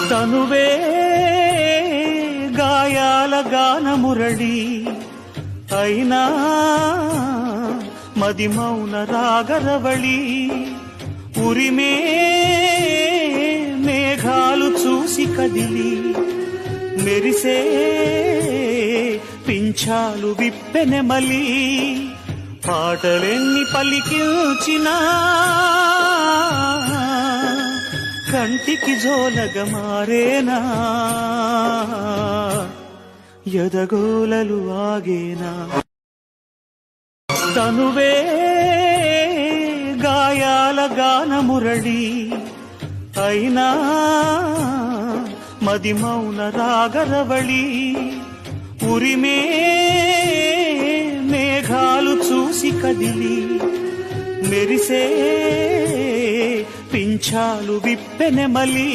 తనువే గాయాల గాన మురళి అయినా మది మౌన రాగరవళి ఉరిమే మేఘాలు చూసి కదిలి మెరిసే పింఛాలు విప్పెనెమలి పాటలెన్ని పలికించినా కంటికి జోలగ మారేనా ఎదగోలలు ఆగేనా తనువే గాయాల గాన మురళి అయినా మది మౌన రాగరవళి ఉరిమే మేఘాలు చూసి కదిలి మెరిసే పింఛాలు విప్పెనెమలి